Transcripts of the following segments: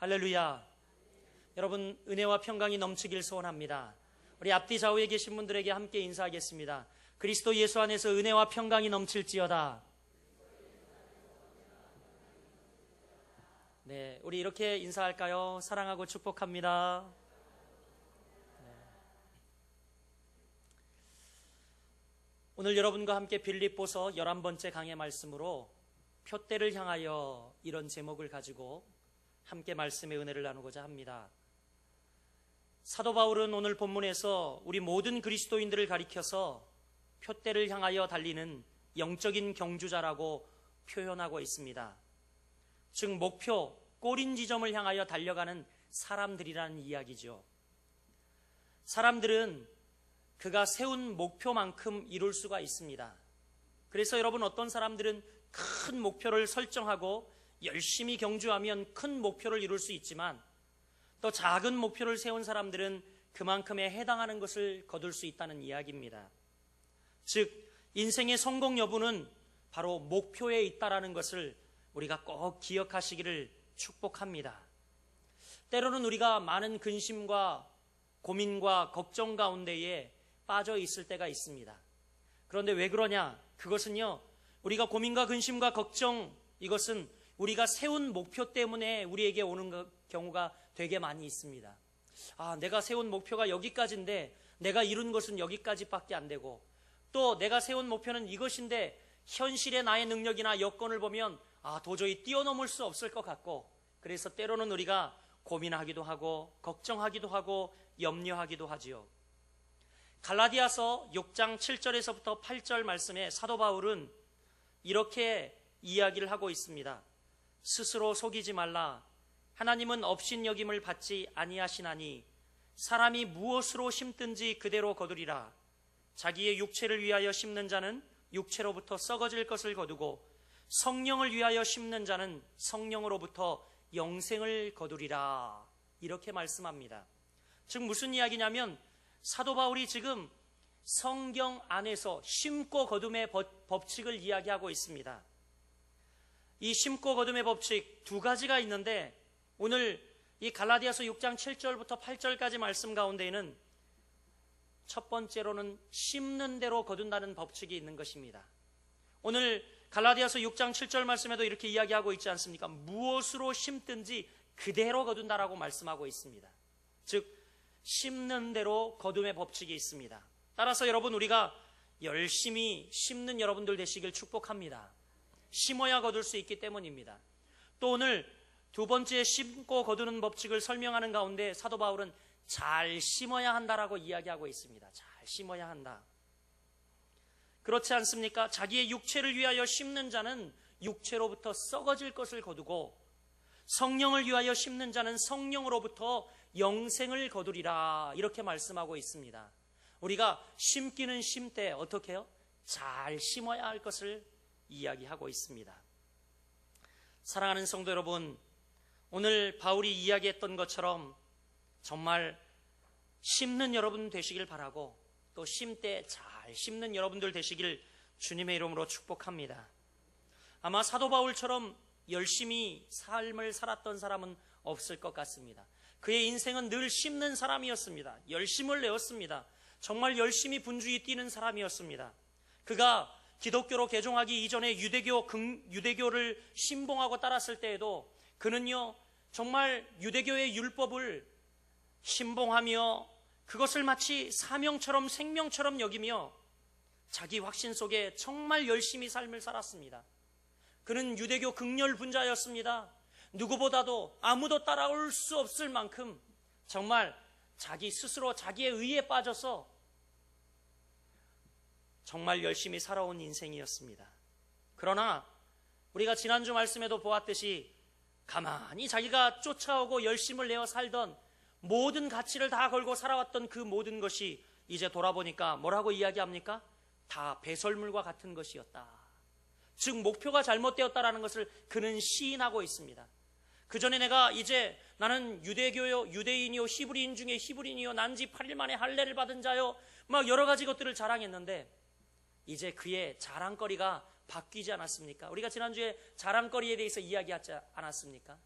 할렐루야. 여러분, 은혜와 평강이 넘치길 소원합니다. 우리 앞뒤 좌우에 계신 분들에게 함께 인사하겠습니다. 그리스도 예수 안에서 은혜와 평강이 넘칠지어다. 네, 우리 이렇게 인사할까요? 사랑하고 축복합니다. 네. 오늘 여러분과 함께 빌립보서 11번째 강의 말씀으로 표대를 향하여, 이런 제목을 가지고 함께 말씀의 은혜를 나누고자 합니다. 사도 바울은 오늘 본문에서 우리 모든 그리스도인들을 가리켜서 표대를 향하여 달리는 영적인 경주자라고 표현하고 있습니다. 즉 목표, 꼬린 지점을 향하여 달려가는 사람들이라는 이야기죠. 사람들은 그가 세운 목표만큼 이룰 수가 있습니다. 그래서 여러분, 어떤 사람들은 큰 목표를 설정하고 열심히 경주하면 큰 목표를 이룰 수 있지만, 또 작은 목표를 세운 사람들은 그만큼에 해당하는 것을 거둘 수 있다는 이야기입니다. 즉 인생의 성공 여부는 바로 목표에 있다라는 것을 우리가 꼭 기억하시기를 축복합니다. 때로는 우리가 많은 근심과 고민과 걱정 가운데에 빠져 있을 때가 있습니다. 그런데 왜 그러냐? 그것은요, 우리가 고민과 근심과 걱정, 이것은 우리가 세운 목표 때문에 우리에게 오는 경우가 되게 많이 있습니다. 내가 세운 목표가 여기까지인데 내가 이룬 것은 여기까지밖에 안 되고, 또 내가 세운 목표는 이것인데 현실의 나의 능력이나 여건을 보면 도저히 뛰어넘을 수 없을 것 같고, 그래서 때로는 우리가 고민하기도 하고 걱정하기도 하고 염려하기도 하지요. 갈라디아서 6장 7절에서부터 8절 말씀에 사도 바울은 이렇게 이야기를 하고 있습니다. 스스로 속이지 말라. 하나님은 업신여김을 받지 아니하시나니 사람이 무엇으로 심든지 그대로 거두리라. 자기의 육체를 위하여 심는 자는 육체로부터 썩어질 것을 거두고 성령을 위하여 심는 자는 성령으로부터 영생을 거두리라. 이렇게 말씀합니다. 즉 무슨 이야기냐면, 사도 바울이 지금 성경 안에서 심고 거둠의 법칙을 이야기하고 있습니다. 이 심고 거둠의 법칙 두 가지가 있는데, 오늘 이 갈라디아서 6장 7절부터 8절까지 말씀 가운데에는 첫 번째로는 심는 대로 거둔다는 법칙이 있는 것입니다. 오늘 갈라디아서 6장 7절 말씀에도 이렇게 이야기하고 있지 않습니까? 무엇으로 심든지 그대로 거둔다라고 말씀하고 있습니다. 즉 심는 대로 거둠의 법칙이 있습니다. 따라서 여러분, 우리가 열심히 심는 여러분들 되시길 축복합니다. 심어야 거둘 수 있기 때문입니다. 또 오늘 두 번째 심고 거두는 법칙을 설명하는 가운데 사도 바울은 잘 심어야 한다라고 이야기하고 있습니다. 잘 심어야 한다. 그렇지 않습니까? 자기의 육체를 위하여 심는 자는 육체로부터 썩어질 것을 거두고 성령을 위하여 심는 자는 성령으로부터 영생을 거두리라. 이렇게 말씀하고 있습니다. 우리가 심기는 심되 어떻게 해요? 잘 심어야 할 것을 이야기하고 있습니다. 사랑하는 성도 여러분, 오늘 바울이 이야기했던 것처럼 정말 심는 여러분 되시길 바라고, 또 심때 잘 심는 여러분들 되시길 주님의 이름으로 축복합니다. 아마 사도 바울처럼 열심히 삶을 살았던 사람은 없을 것 같습니다. 그의 인생은 늘 심는 사람이었습니다. 열심을 내었습니다. 정말 열심히 분주히 뛰는 사람이었습니다. 그가 기독교로 개종하기 이전에 유대교를 신봉하고 따랐을 때에도 그는요, 정말 유대교의 율법을 신봉하며 그것을 마치 사명처럼 생명처럼 여기며 자기 확신 속에 정말 열심히 삶을 살았습니다. 그는 유대교 극렬 분자였습니다. 누구보다도 아무도 따라올 수 없을 만큼 정말 자기 스스로 자기의 의에 빠져서 정말 열심히 살아온 인생이었습니다. 그러나 우리가 지난주 말씀에도 보았듯이 가만히 자기가 쫓아오고 열심을 내어 살던 모든 가치를 다 걸고 살아왔던 그 모든 것이 이제 돌아보니까 뭐라고 이야기합니까? 다 배설물과 같은 것이었다. 즉 목표가 잘못되었다라는 것을 그는 시인하고 있습니다. 그 전에 내가 이제 나는 유대인이요 히브리인 중에 히브리인이요 난지 8일 만에 할례를 받은 자요, 막 여러 가지 것들을 자랑했는데 이제 그의 자랑거리가 바뀌지 않았습니까? 우리가 지난주에 자랑거리에 대해서 이야기하지 않았습니까?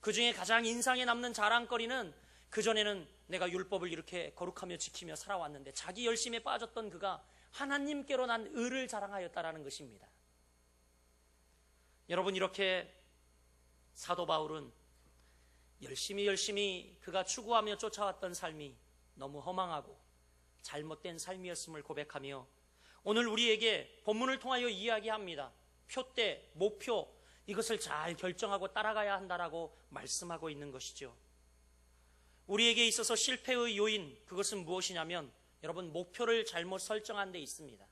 그 중에 가장 인상에 남는 자랑거리는 그전에는 내가 율법을 이렇게 거룩하며 지키며 살아왔는데 자기 열심에 빠졌던 그가 하나님께로 난 의를 자랑하였다라는 것입니다. 여러분, 이렇게 사도 바울은 열심히 그가 추구하며 쫓아왔던 삶이 너무 허망하고 잘못된 삶이었음을 고백하며 오늘 우리에게 본문을 통하여 이야기합니다. 표대, 목표, 이것을 잘 결정하고 따라가야 한다라고 말씀하고 있는 것이죠. 우리에게 있어서 실패의 요인, 그것은 무엇이냐면 여러분, 목표를 잘못 설정한 데 있습니다.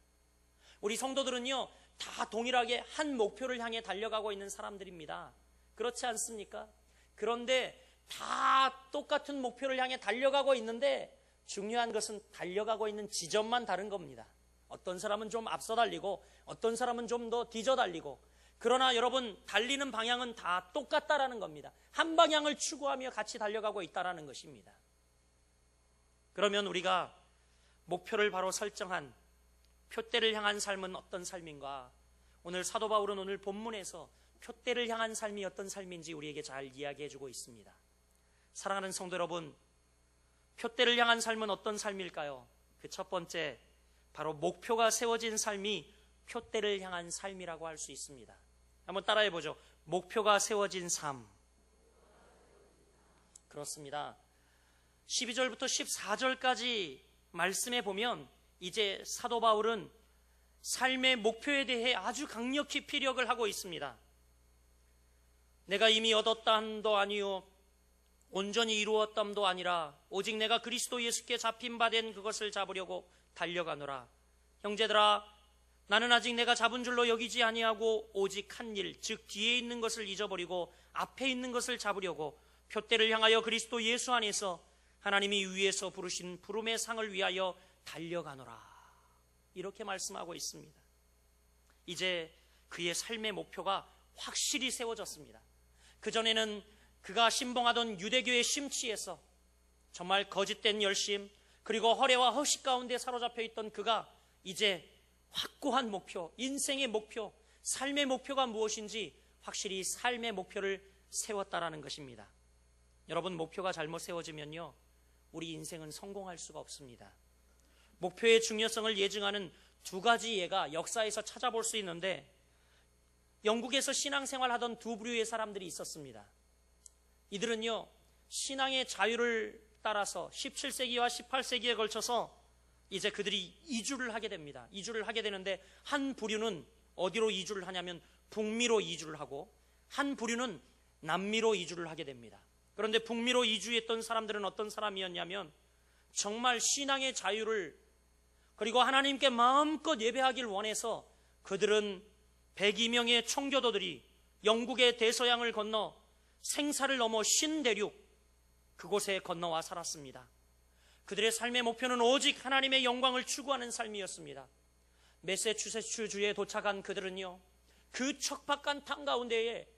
우리 성도들은요, 다 동일하게 한 목표를 향해 달려가고 있는 사람들입니다. 그렇지 않습니까? 그런데 다 똑같은 목표를 향해 달려가고 있는데 중요한 것은 달려가고 있는 지점만 다른 겁니다. 어떤 사람은 좀 앞서 달리고 어떤 사람은 좀 더 뒤져 달리고, 그러나 여러분, 달리는 방향은 다 똑같다라는 겁니다. 한 방향을 추구하며 같이 달려가고 있다라는 것입니다. 그러면 우리가 목표를 바로 설정한 표대를 향한 삶은 어떤 삶인가? 오늘 사도 바울은 오늘 본문에서 표대를 향한 삶이 어떤 삶인지 우리에게 잘 이야기해주고 있습니다. 사랑하는 성도 여러분, 표대를 향한 삶은 어떤 삶일까요? 그 첫 번째, 바로 목표가 세워진 삶이 표대를 향한 삶이라고 할 수 있습니다. 한번 따라해보죠. 목표가 세워진 삶. 그렇습니다. 12절부터 14절까지 말씀해 보면 이제 사도 바울은 삶의 목표에 대해 아주 강력히 피력을 하고 있습니다. 내가 이미 얻었다함도 아니요 온전히 이루었담도 아니라 오직 내가 그리스도 예수께 잡힌 바 된 그것을 잡으려고 달려가노라. 형제들아, 나는 아직 내가 잡은 줄로 여기지 아니하고 오직 한 일, 즉 뒤에 있는 것을 잊어버리고 앞에 있는 것을 잡으려고 표대를 향하여 그리스도 예수 안에서 하나님이 위에서 부르신 부름의 상을 위하여 달려가노라. 이렇게 말씀하고 있습니다. 이제 그의 삶의 목표가 확실히 세워졌습니다. 그전에는 그가 신봉하던 유대교의 심취에서 정말 거짓된 열심, 그리고 허례와 허식 가운데 사로잡혀 있던 그가 이제 확고한 목표, 인생의 목표, 삶의 목표가 무엇인지 확실히 삶의 목표를 세웠다라는 것입니다. 여러분, 목표가 잘못 세워지면요, 우리 인생은 성공할 수가 없습니다. 목표의 중요성을 예증하는 두 가지 예가 역사에서 찾아볼 수 있는데, 영국에서 신앙생활하던 두 부류의 사람들이 있었습니다. 이들은요, 신앙의 자유를 따라서 17세기와 18세기에 걸쳐서 이제 그들이 이주를 하게 됩니다. 이주를 하게 되는데 한 부류는 어디로 이주를 하냐면 북미로 이주를 하고, 한 부류는 남미로 이주를 하게 됩니다. 그런데 북미로 이주했던 사람들은 어떤 사람이었냐면 정말 신앙의 자유를, 그리고 하나님께 마음껏 예배하길 원해서 그들은 102명의 청교도들이 영국의 대서양을 건너 생사를 넘어 신대륙, 그곳에 건너와 살았습니다. 그들의 삶의 목표는 오직 하나님의 영광을 추구하는 삶이었습니다. 매세추세츠주에 도착한 그들은요, 그 척박한 땅 가운데에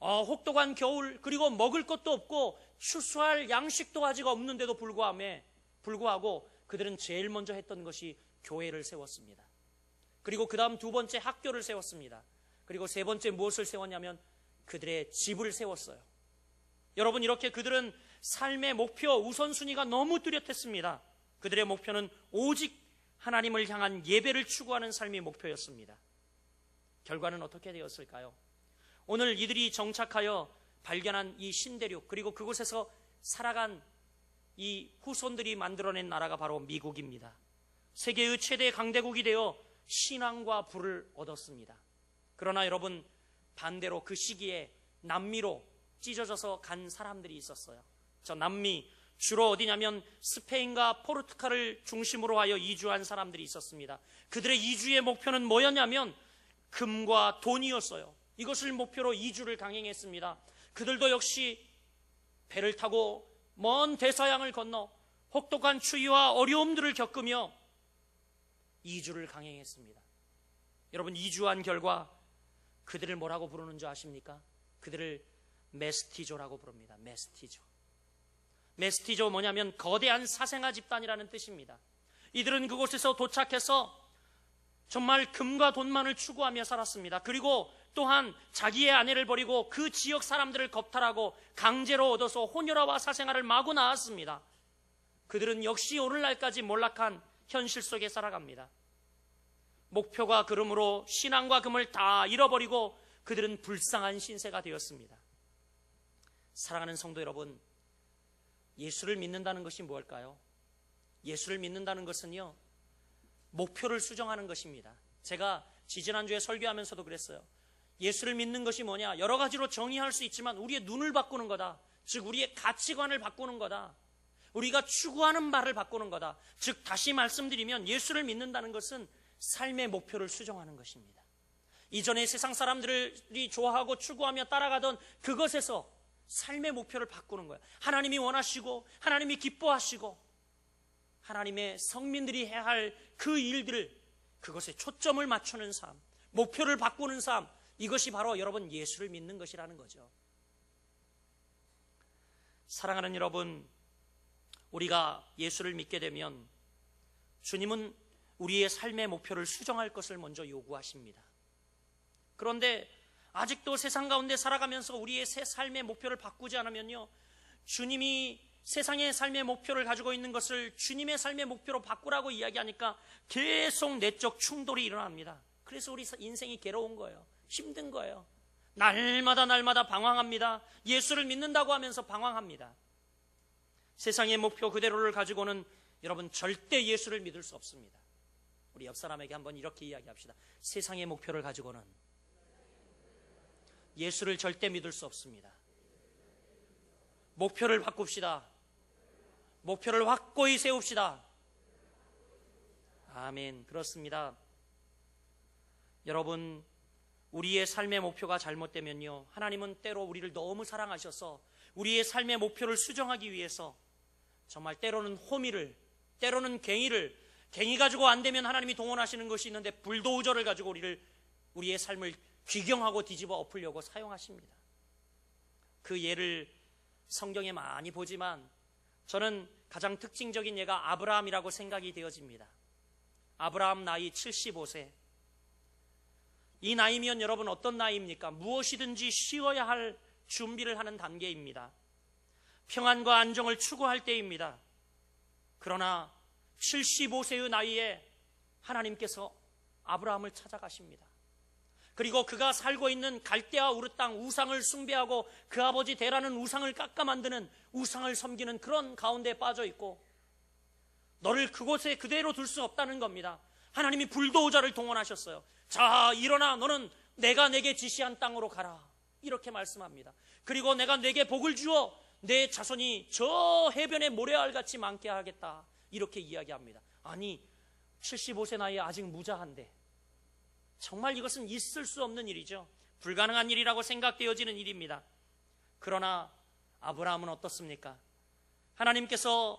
혹독한 겨울, 그리고 먹을 것도 없고 추수할 양식도 아직 없는데도 불구하고 그들은 제일 먼저 했던 것이 교회를 세웠습니다. 그리고 그 다음 두 번째 학교를 세웠습니다. 그리고 세 번째 무엇을 세웠냐면 그들의 집을 세웠어요. 여러분, 이렇게 그들은 삶의 목표, 우선순위가 너무 뚜렷했습니다. 그들의 목표는 오직 하나님을 향한 예배를 추구하는 삶이 목표였습니다. 결과는 어떻게 되었을까요? 오늘 이들이 정착하여 발견한 이 신대륙, 그리고 그곳에서 살아간 이 후손들이 만들어낸 나라가 바로 미국입니다. 세계의 최대 강대국이 되어 신앙과 부를 얻었습니다. 그러나 여러분, 반대로 그 시기에 남미로 찢어져서 간 사람들이 있었어요. 저 남미, 주로 어디냐면 스페인과 포르투갈을 중심으로 하여 이주한 사람들이 있었습니다. 그들의 이주의 목표는 뭐였냐면 금과 돈이었어요. 이것을 목표로 이주를 강행했습니다. 그들도 역시 배를 타고 먼 대서양을 건너 혹독한 추위와 어려움들을 겪으며 이주를 강행했습니다. 여러분, 이주한 결과 그들을 뭐라고 부르는 줄 아십니까? 그들을 메스티조라고 부릅니다. 메스티조 뭐냐면 거대한 사생아 집단이라는 뜻입니다. 이들은 그곳에서 도착해서 정말 금과 돈만을 추구하며 살았습니다. 그리고 또한 자기의 아내를 버리고 그 지역 사람들을 겁탈하고 강제로 얻어서 혼혈아와 사생활을 마구 낳았습니다. 그들은 역시 오늘날까지 몰락한 현실 속에 살아갑니다. 목표가 그러므로 신앙과 금을 다 잃어버리고 그들은 불쌍한 신세가 되었습니다. 사랑하는 성도 여러분, 예수를 믿는다는 것이 무엇일까요? 예수를 믿는다는 것은요, 목표를 수정하는 것입니다. 제가 지지난주에 설교하면서도 그랬어요. 예수를 믿는 것이 뭐냐? 여러 가지로 정의할 수 있지만 우리의 눈을 바꾸는 거다. 즉 우리의 가치관을 바꾸는 거다. 우리가 추구하는 바를 바꾸는 거다. 즉 다시 말씀드리면 예수를 믿는다는 것은 삶의 목표를 수정하는 것입니다. 이전에 세상 사람들이 좋아하고 추구하며 따라가던 그것에서 삶의 목표를 바꾸는 거예요. 하나님이 원하시고 하나님이 기뻐하시고 하나님의 성민들이 해야 할 그 일들을, 그것에 초점을 맞추는 삶, 목표를 바꾸는 삶, 이것이 바로 여러분 예수를 믿는 것이라는 거죠. 사랑하는 여러분, 우리가 예수를 믿게 되면 주님은 우리의 삶의 목표를 수정할 것을 먼저 요구하십니다. 그런데 아직도 세상 가운데 살아가면서 우리의 새 삶의 목표를 바꾸지 않으면요, 주님이 세상의 삶의 목표를 가지고 있는 것을 주님의 삶의 목표로 바꾸라고 이야기하니까 계속 내적 충돌이 일어납니다. 그래서 우리 인생이 괴로운 거예요. 힘든 거예요. 날마다 방황합니다. 예수를 믿는다고 하면서 방황합니다. 세상의 목표 그대로를 가지고는 여러분 절대 예수를 믿을 수 없습니다. 우리 옆 사람에게 한번 이렇게 이야기합시다. 세상의 목표를 가지고는 예수를 절대 믿을 수 없습니다. 목표를 바꿉시다. 목표를 확고히 세웁시다. 아멘. 그렇습니다. 여러분, 우리의 삶의 목표가 잘못되면요, 하나님은 때로 우리를 너무 사랑하셔서 우리의 삶의 목표를 수정하기 위해서 정말 때로는 호미를, 때로는 괭이 가지고 안 되면 하나님이 동원하시는 것이 있는데 불도저를 가지고 우리의 삶을 귀경하고 뒤집어 엎으려고 사용하십니다. 그 예를 성경에 많이 보지만 저는 가장 특징적인 예가 아브라함이라고 생각이 되어집니다. 아브라함 나이 75세. 이 나이면 여러분 어떤 나이입니까? 무엇이든지 쉬어야 할 준비를 하는 단계입니다. 평안과 안정을 추구할 때입니다. 그러나 75세의 나이에 하나님께서 아브라함을 찾아가십니다. 그리고 그가 살고 있는 갈대아 우르 땅 우상을 숭배하고 그 아버지 데라는 우상을 깎아 만드는 우상을 섬기는 그런 가운데 빠져 있고, 너를 그곳에 그대로 둘 수 없다는 겁니다. 하나님이 불도저를 동원하셨어요. 자, 일어나, 너는 내가 내게 지시한 땅으로 가라, 이렇게 말씀합니다. 그리고 내가 내게 복을 주어 내 자손이 저 해변의 모래알같이 많게 하겠다, 이렇게 이야기합니다. 아니, 75세 나이에 아직 무자한데 정말 이것은 있을 수 없는 일이죠. 불가능한 일이라고 생각되어지는 일입니다. 그러나 아브라함은 어떻습니까? 하나님께서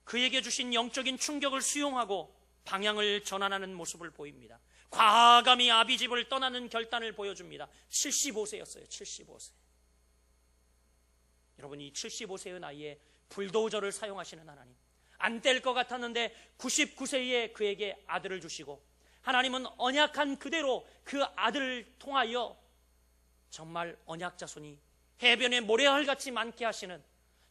그에게 주신 영적인 충격을 수용하고 방향을 전환하는 모습을 보입니다. 과감히 아비집을 떠나는 결단을 보여줍니다. 75세였어요. 75세. 여러분, 이 75세의 나이에 불도저를 사용하시는 하나님, 안 될 것 같았는데 99세에 그에게 아들을 주시고, 하나님은 언약한 그대로 그 아들을 통하여 정말 언약 자손이 해변에 모래알같이 많게 하시는,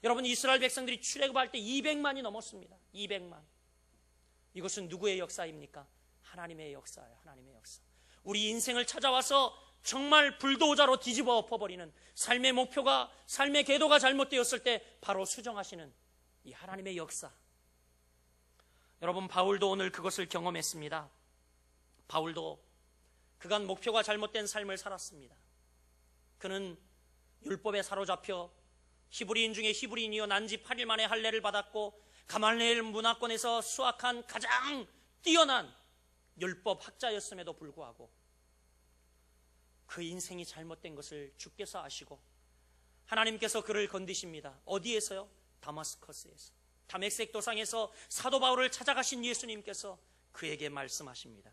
여러분 이스라엘 백성들이 출애굽할 때 200만이 넘었습니다. 200만. 이것은 누구의 역사입니까? 하나님의 역사예요. 하나님의 역사. 우리 인생을 찾아와서 정말 불도저로 뒤집어 엎어버리는, 삶의 목표가, 삶의 궤도가 잘못되었을 때 바로 수정하시는 이 하나님의 역사. 여러분, 바울도 오늘 그것을 경험했습니다. 바울도 그간 목표가 잘못된 삶을 살았습니다. 그는 율법에 사로잡혀 히브리인 중에 히브리인이요 난지 8일 만에 할례를 받았고, 가말리엘 문화권에서 수학한 가장 뛰어난 율법 학자였음에도 불구하고 그 인생이 잘못된 것을 주께서 아시고 하나님께서 그를 건드십니다. 어디에서요? 다마스커스에서. 다메섹 도상에서 사도 바울을 찾아가신 예수님께서 그에게 말씀하십니다.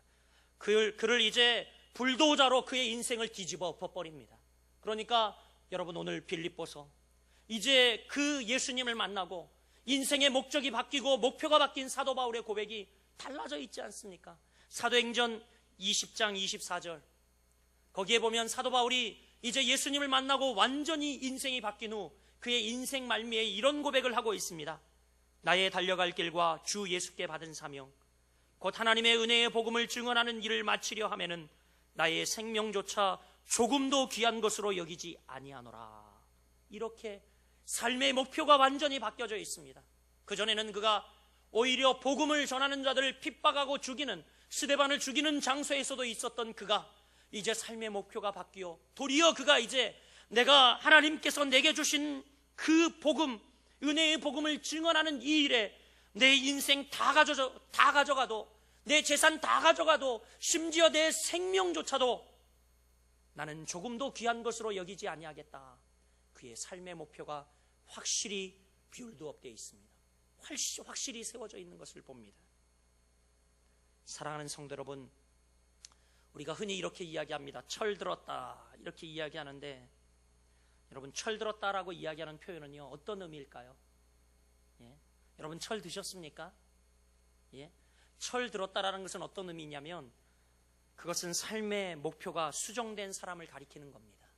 그를 이제 불도저로 그의 인생을 뒤집어 엎어버립니다. 그러니까 여러분, 오늘 빌립보서, 이제 그 예수님을 만나고 인생의 목적이 바뀌고 목표가 바뀐 사도 바울의 고백이 달라져 있지 않습니까? 사도행전 20장 24절, 거기에 보면 사도 바울이 이제 예수님을 만나고 완전히 인생이 바뀐 후 그의 인생 말미에 이런 고백을 하고 있습니다. 나의 달려갈 길과 주 예수께 받은 사명, 곧 하나님의 은혜의 복음을 증언하는 일을 마치려 하면은 나의 생명조차 조금도 귀한 것으로 여기지 아니하노라. 이렇게 삶의 목표가 완전히 바뀌어져 있습니다. 그전에는 그가 오히려 복음을 전하는 자들을 핍박하고 죽이는, 스데반을 죽이는 장소에서도 있었던 그가 이제 삶의 목표가 바뀌어 도리어 그가 이제 내가 하나님께서 내게 주신 그 복음, 은혜의 복음을 증언하는 이 일에 내 인생 다 가져가도, 내 재산 다 가져가도, 심지어 내 생명조차도 나는 조금도 귀한 것으로 여기지 아니하겠다. 그의 삶의 목표가 확실히 비율도 되어 있습니다. 확실히 세워져 있는 것을 봅니다. 사랑하는 성도 여러분, 우리가 흔히 이렇게 이야기합니다. 철들었다, 이렇게 이야기하는데, 여러분, 철들었다라고 이야기하는 표현은요, 어떤 의미일까요? 예? 여러분, 철 드셨습니까? 예? 철들었다라는 것은 어떤 의미냐면, 그것은 삶의 목표가 수정된 사람을 가리키는 겁니다.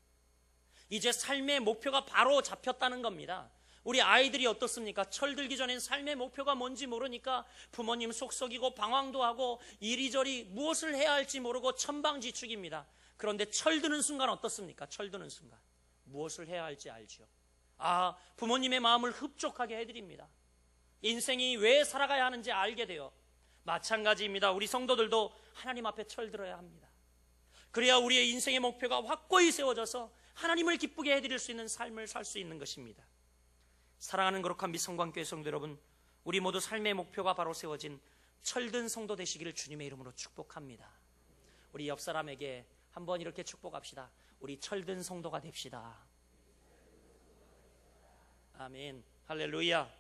이제 삶의 목표가 바로 잡혔다는 겁니다. 우리 아이들이 어떻습니까? 철들기 전엔 삶의 목표가 뭔지 모르니까 부모님 속썩이고 방황도 하고 이리저리 무엇을 해야 할지 모르고 천방지축입니다. 그런데 철드는 순간 어떻습니까? 철드는 순간 무엇을 해야 할지 알죠. 부모님의 마음을 흡족하게 해드립니다. 인생이 왜 살아가야 하는지 알게 돼요. 마찬가지입니다. 우리 성도들도 하나님 앞에 철들어야 합니다. 그래야 우리의 인생의 목표가 확고히 세워져서 하나님을 기쁘게 해드릴 수 있는 삶을 살 수 있는 것입니다. 사랑하는 거룩한 미성관교회 성도 여러분, 우리 모두 삶의 목표가 바로 세워진 철든 성도 되시기를 주님의 이름으로 축복합니다. 우리 옆 사람에게 한번 이렇게 축복합시다. 우리 철든 성도가 됩시다. 아멘. 할렐루야.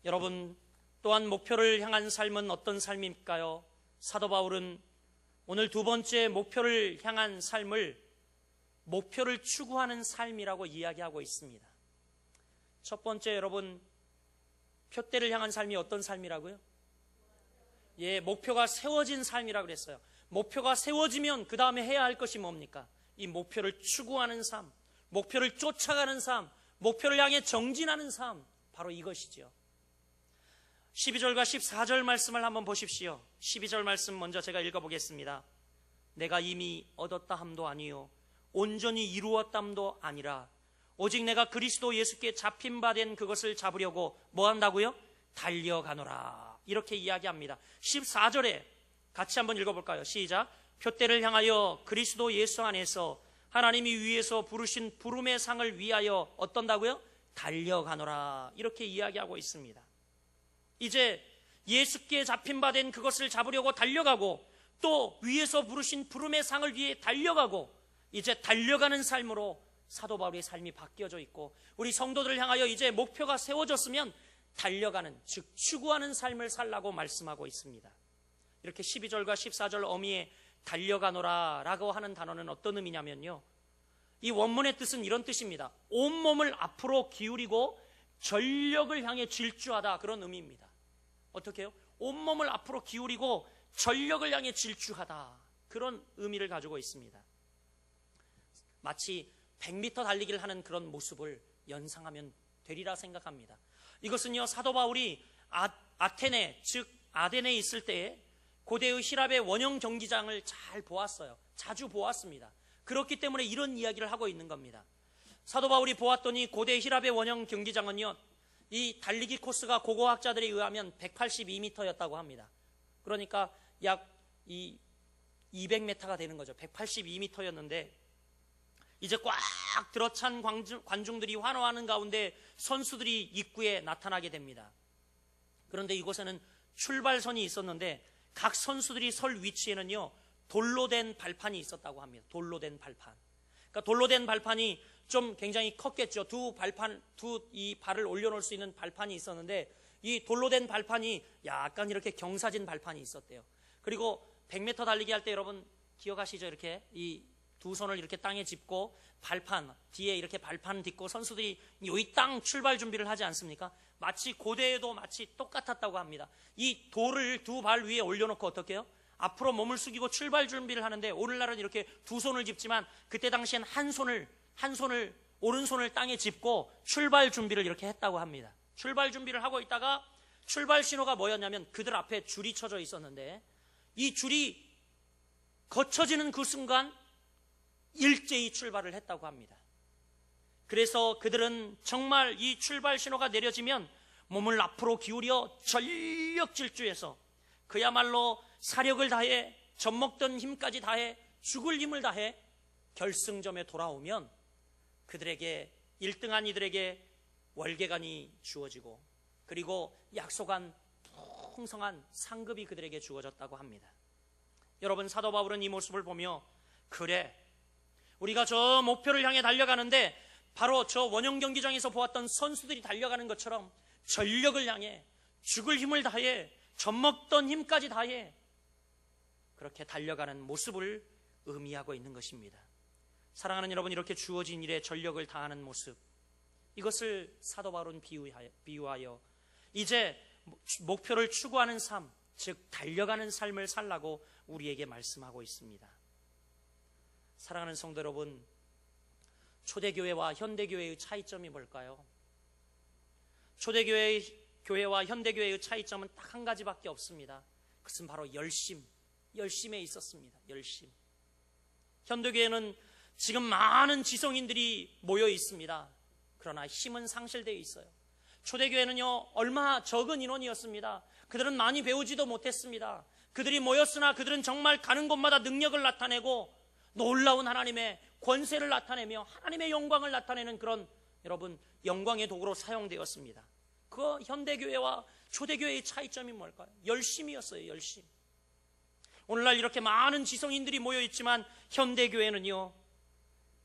여러분, 또한 목표를 향한 삶은 어떤 삶일까요? 사도 바울은 오늘 두 번째 목표를 향한 삶을 목표를 추구하는 삶이라고 이야기하고 있습니다. 첫 번째, 여러분, 표대를 향한 삶이 어떤 삶이라고요? 예, 목표가 세워진 삶이라고 그랬어요. 목표가 세워지면 그 다음에 해야 할 것이 뭡니까? 이 목표를 추구하는 삶, 목표를 쫓아가는 삶, 목표를 향해 정진하는 삶, 바로 이것이죠. 12절과 14절 말씀을 한번 보십시오. 12절 말씀 먼저 제가 읽어보겠습니다. 내가 이미 얻었다 함도 아니요 온전히 이루었담도 아니라 오직 내가 그리스도 예수께 잡힌 바 된 그것을 잡으려고 뭐 한다고요? 달려가노라. 이렇게 이야기합니다. 14절에 같이 한번 읽어볼까요? 시작. 표대를 향하여 그리스도 예수 안에서 하나님이 위에서 부르신 부름의 상을 위하여 어떤다고요? 달려가노라. 이렇게 이야기하고 있습니다. 이제 예수께 잡힌 바 된 그것을 잡으려고 달려가고, 또 위에서 부르신 부름의 상을 위해 달려가고, 이제 달려가는 삶으로 사도 바울의 삶이 바뀌어져 있고, 우리 성도들을 향하여 이제 목표가 세워졌으면 달려가는, 즉 추구하는 삶을 살라고 말씀하고 있습니다. 이렇게 12절과 14절 어미에 달려가노라 라고 하는 단어는 어떤 의미냐면요, 이 원문의 뜻은 이런 뜻입니다. 온몸을 앞으로 기울이고 전력을 향해 질주하다, 그런 의미입니다. 어떻게 해요? 온몸을 앞으로 기울이고 전력을 향해 질주하다, 그런 의미를 가지고 있습니다. 마치 100m 달리기를 하는 그런 모습을 연상하면 되리라 생각합니다. 이것은요, 사도 바울이 아테네, 즉 아덴에 있을 때에 고대의 히랍의 원형 경기장을 잘 보았어요. 자주 보았습니다. 그렇기 때문에 이런 이야기를 하고 있는 겁니다. 사도 바울이 보았더니 고대 히랍의 원형 경기장은요, 이 달리기 코스가 고고학자들에 의하면 182m였다고 합니다. 그러니까 약 200m가 되는 거죠. 182m였는데 이제 꽉 들어찬 관중들이 환호하는 가운데 선수들이 입구에 나타나게 됩니다. 그런데 이곳에는 출발선이 있었는데 각 선수들이 설 위치에는요, 돌로 된 발판이 있었다고 합니다. 돌로 된 발판. 그러니까 돌로 된 발판이 좀 굉장히 컸겠죠. 이 발을 올려놓을 수 있는 발판이 있었는데, 이 돌로 된 발판이 약간 이렇게 경사진 발판이 있었대요. 그리고 100m 달리기 할 때 여러분 기억하시죠? 이렇게 이 두 손을 이렇게 땅에 짚고 발판 뒤에 이렇게 발판 딛고 선수들이 이 땅 출발 준비를 하지 않습니까? 마치 고대에도 마치 똑같았다고 합니다. 이 돌을 두 발 위에 올려놓고 어떻게 해요? 앞으로 몸을 숙이고 출발 준비를 하는데, 오늘날은 이렇게 두 손을 짚지만 그때 당시엔 한 손을 오른손을 땅에 짚고 출발 준비를 이렇게 했다고 합니다. 출발 준비를 하고 있다가 출발 신호가 뭐였냐면, 그들 앞에 줄이 쳐져 있었는데 이 줄이 거쳐지는 그 순간 일제히 출발을 했다고 합니다. 그래서 그들은 정말 이 출발 신호가 내려지면 몸을 앞으로 기울여 전력 질주해서 그야말로 사력을 다해, 젖먹던 힘까지 다해, 죽을 힘을 다해 결승점에 돌아오면 그들에게 1등한 이들에게 월계관이 주어지고, 그리고 약속한 풍성한 상급이 그들에게 주어졌다고 합니다. 여러분, 사도 바울은 이 모습을 보며, 그래, 우리가 저 목표를 향해 달려가는데 바로 저 원형 경기장에서 보았던 선수들이 달려가는 것처럼 전력을 향해, 죽을 힘을 다해, 젖먹던 힘까지 다해 그렇게 달려가는 모습을 의미하고 있는 것입니다. 사랑하는 여러분, 이렇게 주어진 일에 전력을 다하는 모습, 이것을 사도 바울은 비유하여 이제 목표를 추구하는 삶, 즉 달려가는 삶을 살라고 우리에게 말씀하고 있습니다. 사랑하는 성도 여러분, 초대교회와 현대교회의 차이점이 뭘까요? 초대교회와 현대교회의 차이점은 딱 한 가지밖에 없습니다. 그것은 바로 열심에 있었습니다. 열심. 현대교회는 지금 많은 지성인들이 모여 있습니다. 그러나 힘은 상실되어 있어요. 초대교회는요, 얼마 적은 인원이었습니다. 그들은 많이 배우지도 못했습니다. 그들이 모였으나 그들은 정말 가는 곳마다 능력을 나타내고 놀라운 하나님의 권세를 나타내며 하나님의 영광을 나타내는 그런, 여러분, 영광의 도구로 사용되었습니다. 그 현대교회와 초대교회의 차이점이 뭘까요? 열심이었어요. 열심. 오늘날 이렇게 많은 지성인들이 모여 있지만 현대교회는요,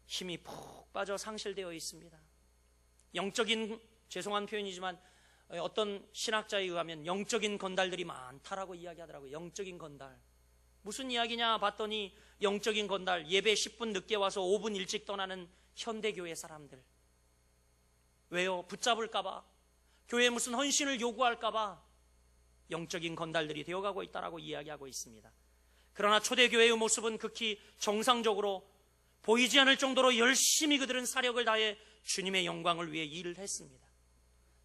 힘이 푹 빠져 상실되어 있습니다. 영적인, 죄송한 표현이지만 어떤 신학자에 의하면 영적인 건달들이 많다라고 이야기하더라고요. 영적인 건달. 무슨 이야기냐 봤더니, 영적인 건달, 예배 10분 늦게 와서 5분 일찍 떠나는 현대교회 사람들. 왜요? 붙잡을까봐, 교회에 무슨 헌신을 요구할까봐 영적인 건달들이 되어가고 있다라고 이야기하고 있습니다. 그러나 초대교회의 모습은 극히 정상적으로 보이지 않을 정도로 열심히 그들은 사력을 다해 주님의 영광을 위해 일을 했습니다.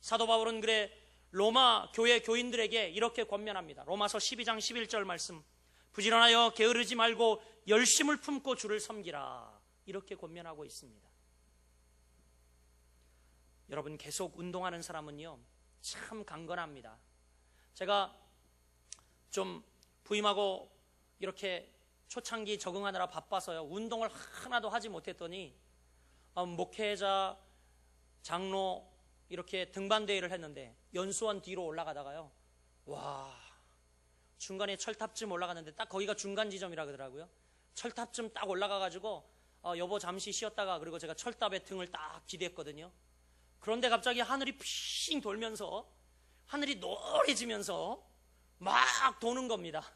사도 바울은 그래 로마 교회 교인들에게 이렇게 권면합니다. 로마서 12장 11절 말씀, 부지런하여 게으르지 말고 열심을 품고 주를 섬기라, 이렇게 권면하고 있습니다. 여러분, 계속 운동하는 사람은요, 참 강건합니다. 제가 좀 부임하고 이렇게 초창기 적응하느라 바빠서요, 운동을 하나도 하지 못했더니 목회자, 장로 이렇게 등반대회를 했는데 연수원 뒤로 올라가다가요, 와, 중간에 철탑쯤 올라갔는데 딱 거기가 중간 지점이라 그러더라고요. 철탑쯤 딱 올라가가지고 여보 잠시 쉬었다가, 그리고 제가 철탑에 등을 딱 기댔거든요. 그런데 갑자기 하늘이 핑 돌면서, 하늘이 노래지면서 막 도는 겁니다.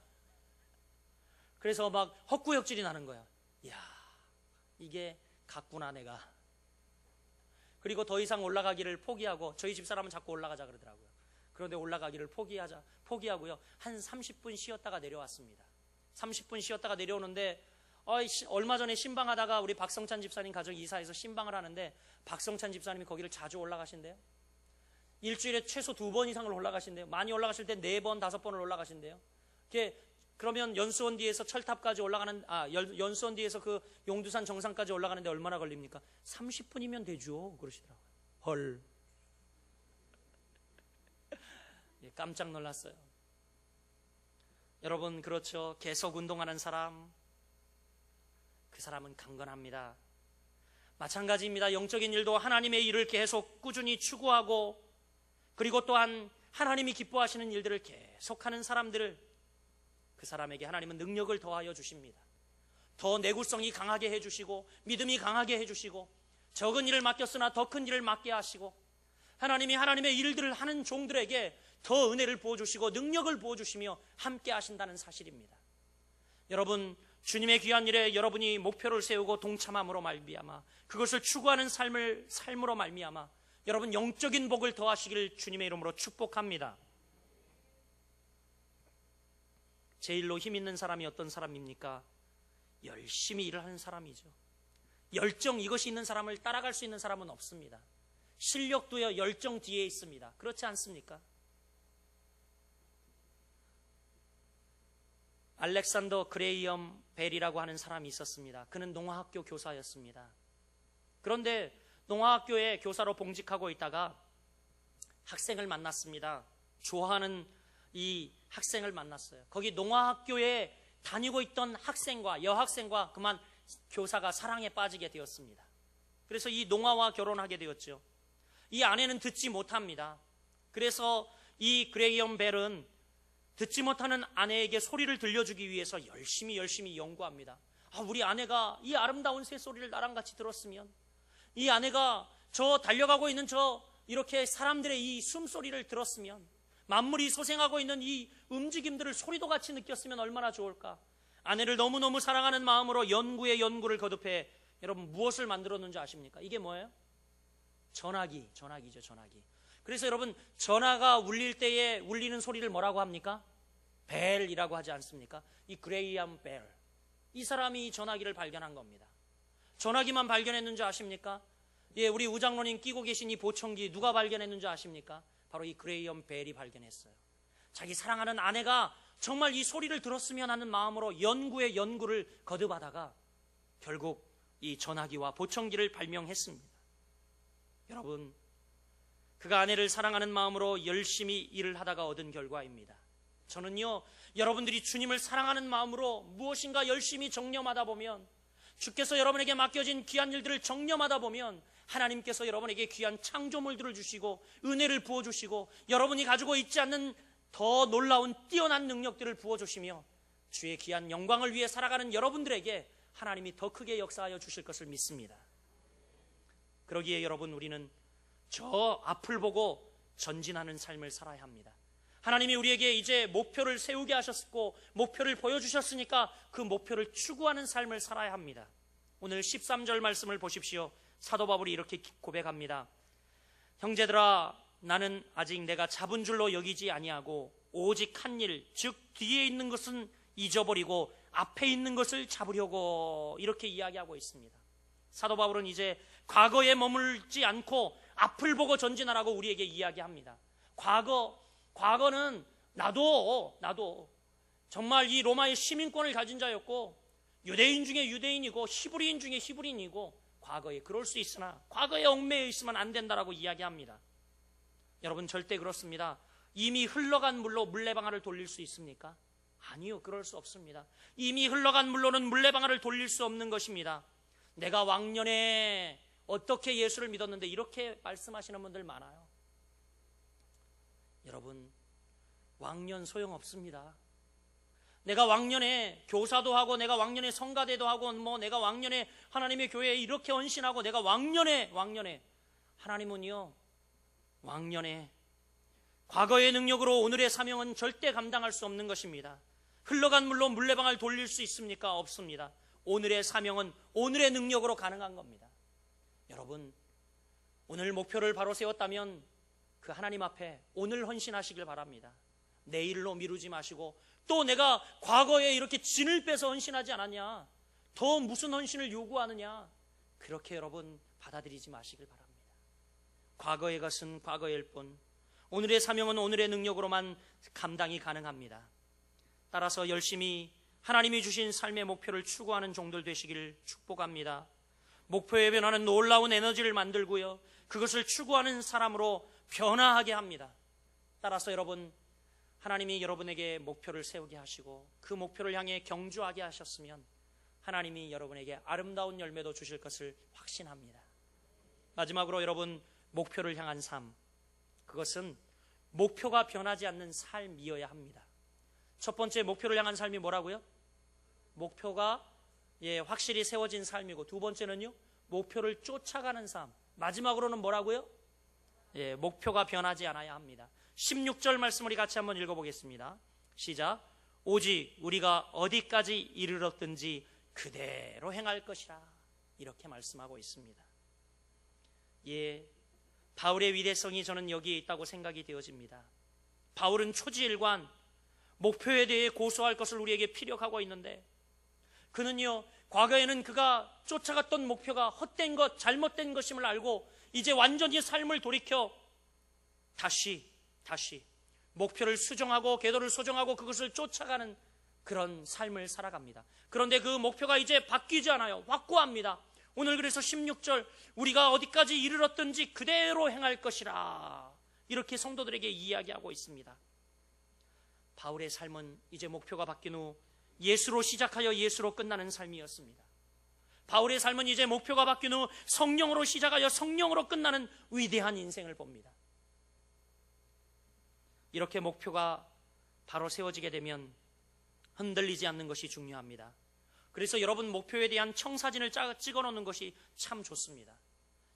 그래서 막 헛구역질이 나는 거야. 이야, 이게 같구나 내가. 그리고 더 이상 올라가기를 포기하고, 저희 집사람은 자꾸 올라가자 그러더라고요. 그런데 올라가기를 포기하고요, 한 30분 쉬었다가 내려왔습니다. 30분 쉬었다가 내려오는데 얼마 전에 신방하다가 우리 박성찬 집사님 가족이 이사해서 신방을 하는데, 박성찬 집사님이 거기를 자주 올라가신대요. 일주일에 최소 2번 이상을 올라가신대요. 많이 올라가실 때 4번, 5번을 올라가신대요. 그러면 연수원 뒤에서 철탑까지 올라가는, 연수원 뒤에서 그 용두산 정상까지 올라가는데 얼마나 걸립니까? 30분이면 되죠, 그러시더라고요. 헐. 깜짝 놀랐어요. 여러분, 그렇죠. 계속 운동하는 사람, 그 사람은 강건합니다. 마찬가지입니다. 영적인 일도 하나님의 일을 계속 꾸준히 추구하고, 그리고 또한 하나님이 기뻐하시는 일들을 계속하는 사람들을, 그 사람에게 하나님은 능력을 더하여 주십니다. 더 내구성이 강하게 해주시고, 믿음이 강하게 해주시고, 적은 일을 맡겼으나 더 큰 일을 맡게 하시고, 하나님이 하나님의 일들을 하는 종들에게 더 은혜를 부어주시고 능력을 부어주시며 함께 하신다는 사실입니다. 여러분, 주님의 귀한 일에 여러분이 목표를 세우고 동참함으로 말미암아, 그것을 추구하는 삶으로 말미암아 여러분 영적인 복을 더하시기를 주님의 이름으로 축복합니다. 제일로 힘 있는 사람이 어떤 사람입니까? 열심히 일을 하는 사람이죠. 열정, 이것이 있는 사람을 따라갈 수 있는 사람은 없습니다. 실력도요, 열정 뒤에 있습니다. 그렇지 않습니까? 알렉산더 그레이엄 벨이라고 하는 사람이 있었습니다. 그는 농화학교 교사였습니다. 그런데 농화학교에 교사로 봉직하고 있다가 학생을 만났습니다. 좋아하는 이 학생을 만났어요. 거기 농화학교에 다니고 있던 학생과 여학생과 그만 교사가 사랑에 빠지게 되었습니다. 그래서 이 농화와 결혼하게 되었죠. 이 아내는 듣지 못합니다. 그래서 이 그레이엄 벨은 듣지 못하는 아내에게 소리를 들려주기 위해서 열심히 연구합니다. 우리 아내가 이 아름다운 새소리를 나랑 같이 들었으면, 이 아내가 저 달려가고 있는 저 이렇게 사람들의 이 숨소리를 들었으면, 만물이 소생하고 있는 이 움직임들을 소리도 같이 느꼈으면 얼마나 좋을까. 아내를 너무너무 사랑하는 마음으로 연구에 연구를 거듭해 여러분 무엇을 만들었는지 아십니까? 이게 뭐예요? 전화기죠, 전화기. 그래서 여러분, 전화가 울릴 때에 울리는 소리를 뭐라고 합니까? 벨이라고 하지 않습니까? 이 그레이엄 벨, 이 사람이 이 전화기를 발견한 겁니다. 전화기만 발견했는지 아십니까? 예, 우리 우장로님 끼고 계신 이 보청기 누가 발견했는지 아십니까? 바로 이 그레이엄 벨이 발견했어요. 자기 사랑하는 아내가 정말 이 소리를 들었으면 하는 마음으로 연구에 연구를 거듭하다가 결국 이 전화기와 보청기를 발명했습니다. 여러분, 그가 아내를 사랑하는 마음으로 열심히 일을 하다가 얻은 결과입니다. 저는요, 여러분들이 주님을 사랑하는 마음으로 무엇인가 열심히 정념하다 보면, 주께서 여러분에게 맡겨진 귀한 일들을 정념하다 보면 하나님께서 여러분에게 귀한 창조물들을 주시고 은혜를 부어주시고 여러분이 가지고 있지 않는 더 놀라운 뛰어난 능력들을 부어주시며 주의 귀한 영광을 위해 살아가는 여러분들에게 하나님이 더 크게 역사하여 주실 것을 믿습니다. 그러기에 여러분, 우리는 저 앞을 보고 전진하는 삶을 살아야 합니다. 하나님이 우리에게 이제 목표를 세우게 하셨고 목표를 보여주셨으니까 그 목표를 추구하는 삶을 살아야 합니다. 오늘 13절 말씀을 보십시오. 사도 바울이 이렇게 고백합니다. 형제들아, 나는 아직 내가 잡은 줄로 여기지 아니하고 오직 한 일, 즉 뒤에 있는 것은 잊어버리고 앞에 있는 것을 잡으려고, 이렇게 이야기하고 있습니다. 사도 바울은 이제 과거에 머물지 않고 앞을 보고 전진하라고 우리에게 이야기합니다. 과거는 나도 정말 이 로마의 시민권을 가진 자였고 유대인 중에 유대인이고 히브리인 중에 히브리인이고 과거에 그럴 수 있으나 과거에 얽매여 있으면 안 된다라고 이야기합니다. 여러분, 절대 그렇습니다. 이미 흘러간 물로 물레방아를 돌릴 수 있습니까? 아니요, 그럴 수 없습니다. 이미 흘러간 물로는 물레방아를 돌릴 수 없는 것입니다. 내가 왕년에 어떻게 예수를 믿었는데, 이렇게 말씀하시는 분들 많아요. 여러분, 왕년 소용없습니다. 내가 왕년에 교사도 하고 내가 왕년에 성가대도 하고 내가 왕년에 하나님의 교회에 이렇게 헌신하고 내가 왕년에 하나님은요, 왕년에 과거의 능력으로 오늘의 사명은 절대 감당할 수 없는 것입니다. 흘러간 물로 물레방아를 돌릴 수 있습니까? 없습니다. 오늘의 사명은 오늘의 능력으로 가능한 겁니다. 여러분, 오늘 목표를 바로 세웠다면 그 하나님 앞에 오늘 헌신하시길 바랍니다. 내일로 미루지 마시고, 또 내가 과거에 이렇게 진을 빼서 헌신하지 않았냐, 더 무슨 헌신을 요구하느냐, 그렇게 여러분 받아들이지 마시길 바랍니다. 과거의 것은 과거일 뿐, 오늘의 사명은 오늘의 능력으로만 감당이 가능합니다. 따라서 열심히 하나님이 주신 삶의 목표를 추구하는 종들 되시기를 축복합니다. 목표에 변하는 놀라운 에너지를 만들고요, 그것을 추구하는 사람으로 변화하게 합니다. 따라서 여러분, 하나님이 여러분에게 목표를 세우게 하시고 그 목표를 향해 경주하게 하셨으면 하나님이 여러분에게 아름다운 열매도 주실 것을 확신합니다. 마지막으로 여러분, 목표를 향한 삶, 그것은 목표가 변하지 않는 삶이어야 합니다. 첫 번째, 목표를 향한 삶이 뭐라고요? 목표가 확실히 세워진 삶이고, 두 번째는요, 목표를 쫓아가는 삶, 마지막으로는 뭐라고요? 목표가 변하지 않아야 합니다. 16절 말씀 우리 같이 한번 읽어보겠습니다. 시작. 오직 우리가 어디까지 이르렀든지 그대로 행할 것이라, 이렇게 말씀하고 있습니다. 바울의 위대성이 저는 여기에 있다고 생각이 되어집니다. 바울은 초지일관, 목표에 대해 고소할 것을 우리에게 피력하고 있는데, 그는요, 과거에는 그가 쫓아갔던 목표가 헛된 것, 잘못된 것임을 알고 이제 완전히 삶을 돌이켜 다시 목표를 수정하고 궤도를 수정하고 그것을 쫓아가는 그런 삶을 살아갑니다. 그런데 그 목표가 이제 바뀌지 않아요. 확고합니다. 오늘 그래서 16절, 우리가 어디까지 이르렀든지 그대로 행할 것이라, 이렇게 성도들에게 이야기하고 있습니다. 바울의 삶은 이제 목표가 바뀐 후 예수로 시작하여 예수로 끝나는 삶이었습니다. 바울의 삶은 이제 목표가 바뀐 후 성령으로 시작하여 성령으로 끝나는 위대한 인생을 봅니다. 이렇게 목표가 바로 세워지게 되면 흔들리지 않는 것이 중요합니다. 그래서 여러분, 목표에 대한 청사진을 찍어 놓는 것이 참 좋습니다.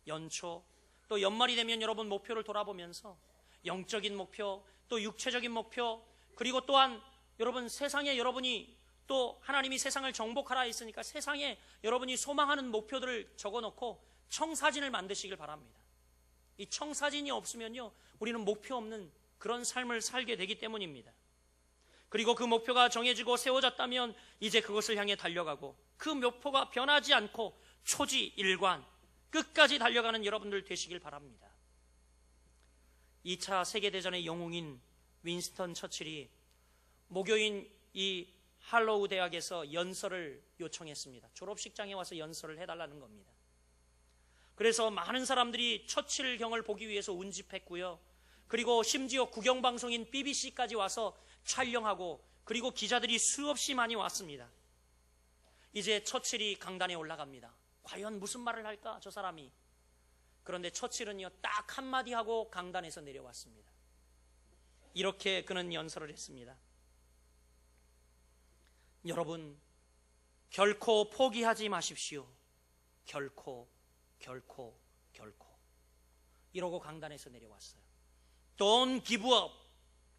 연초 또 연말이 되면 여러분 목표를 돌아보면서 영적인 목표, 또 육체적인 목표, 그리고 또한 여러분 세상에 여러분이 또 하나님이 세상을 정복하라 했으니까 세상에 여러분이 소망하는 목표들을 적어놓고 청사진을 만드시길 바랍니다. 이 청사진이 없으면요, 우리는 목표 없는 그런 삶을 살게 되기 때문입니다. 그리고 그 목표가 정해지고 세워졌다면 이제 그것을 향해 달려가고, 그 목표가 변하지 않고 초지일관 끝까지 달려가는 여러분들 되시길 바랍니다. 2차 세계대전의 영웅인 윈스턴 처칠이 모교인 이 할로우 대학에서 연설을 요청했습니다. 졸업식장에 와서 연설을 해달라는 겁니다. 그래서 많은 사람들이 처칠 경을 보기 위해서 운집했고요. 그리고 심지어 국영방송인 BBC까지 와서 촬영하고, 그리고 기자들이 수없이 많이 왔습니다. 이제 처칠이 강단에 올라갑니다. 과연 무슨 말을 할까, 저 사람이. 그런데 처칠은요, 딱 한마디 하고 강단에서 내려왔습니다. 이렇게 그는 연설을 했습니다. 여러분, 결코 포기하지 마십시오. 결코. 이러고 강단에서 내려왔어요. Don't give up.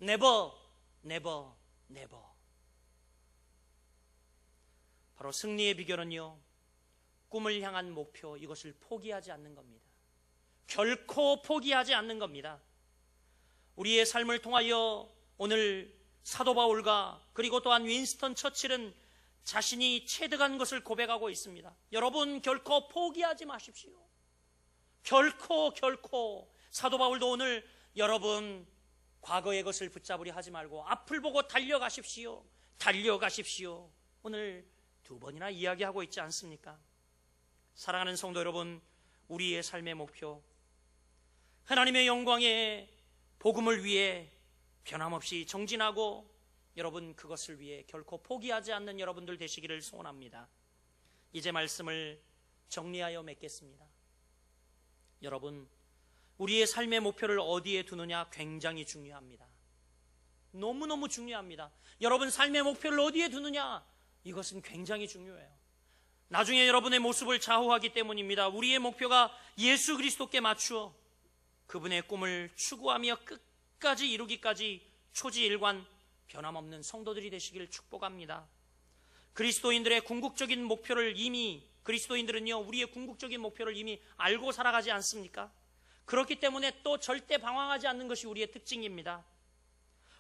Never. 바로 승리의 비결은요, 꿈을 향한 목표, 이것을 포기하지 않는 겁니다. 결코 포기하지 않는 겁니다. 우리의 삶을 통하여 오늘 사도 바울과 그리고 또한 윈스턴 처칠은 자신이 체득한 것을 고백하고 있습니다. 여러분, 결코 포기하지 마십시오. 결코. 사도 바울도 오늘 여러분, 과거의 것을 붙잡으려 하지 말고 앞을 보고 달려가십시오. 오늘 2번이나 이야기하고 있지 않습니까? 사랑하는 성도 여러분, 우리의 삶의 목표, 하나님의 영광의 복음을 위해 변함없이 정진하고, 여러분 그것을 위해 결코 포기하지 않는 여러분들 되시기를 소원합니다. 이제 말씀을 정리하여 맺겠습니다. 여러분, 우리의 삶의 목표를 어디에 두느냐 굉장히 중요합니다. 너무너무 중요합니다. 여러분, 삶의 목표를 어디에 두느냐, 이것은 굉장히 중요해요. 나중에 여러분의 모습을 좌우하기 때문입니다. 우리의 목표가 예수 그리스도께 맞추어 그분의 꿈을 추구하며 끝까지 이루기까지 초지일관 변함없는 성도들이 되시길 축복합니다. 그리스도인들의 궁극적인 목표를 그리스도인들은요, 우리의 궁극적인 목표를 이미 알고 살아가지 않습니까? 그렇기 때문에 또 절대 방황하지 않는 것이 우리의 특징입니다.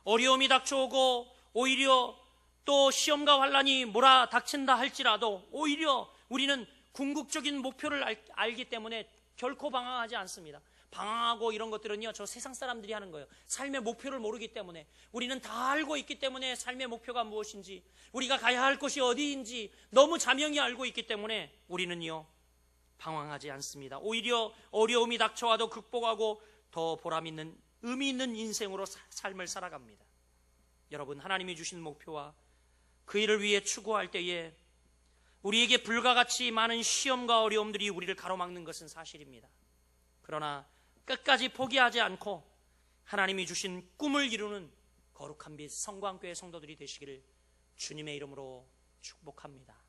어려움이 닥쳐오고 오히려 또 시험과 환난이 몰아닥친다 할지라도 오히려 우리는 궁극적인 목표를 알기 때문에 결코 방황하지 않습니다. 방황하고 이런 것들은요, 저 세상 사람들이 하는 거예요. 삶의 목표를 모르기 때문에. 우리는 다 알고 있기 때문에 삶의 목표가 무엇인지, 우리가 가야 할 곳이 어디인지 너무 자명히 알고 있기 때문에 우리는요, 방황하지 않습니다. 오히려 어려움이 닥쳐와도 극복하고 더 보람있는 의미 있는 인생으로 삶을 살아갑니다. 여러분, 하나님이 주신 목표와 그 일을 위해 추구할 때에 우리에게 불가같이 많은 시험과 어려움들이 우리를 가로막는 것은 사실입니다. 그러나 끝까지 포기하지 않고 하나님이 주신 꿈을 이루는 거룩한 빛 성광교회 성도들이 되시기를 주님의 이름으로 축복합니다.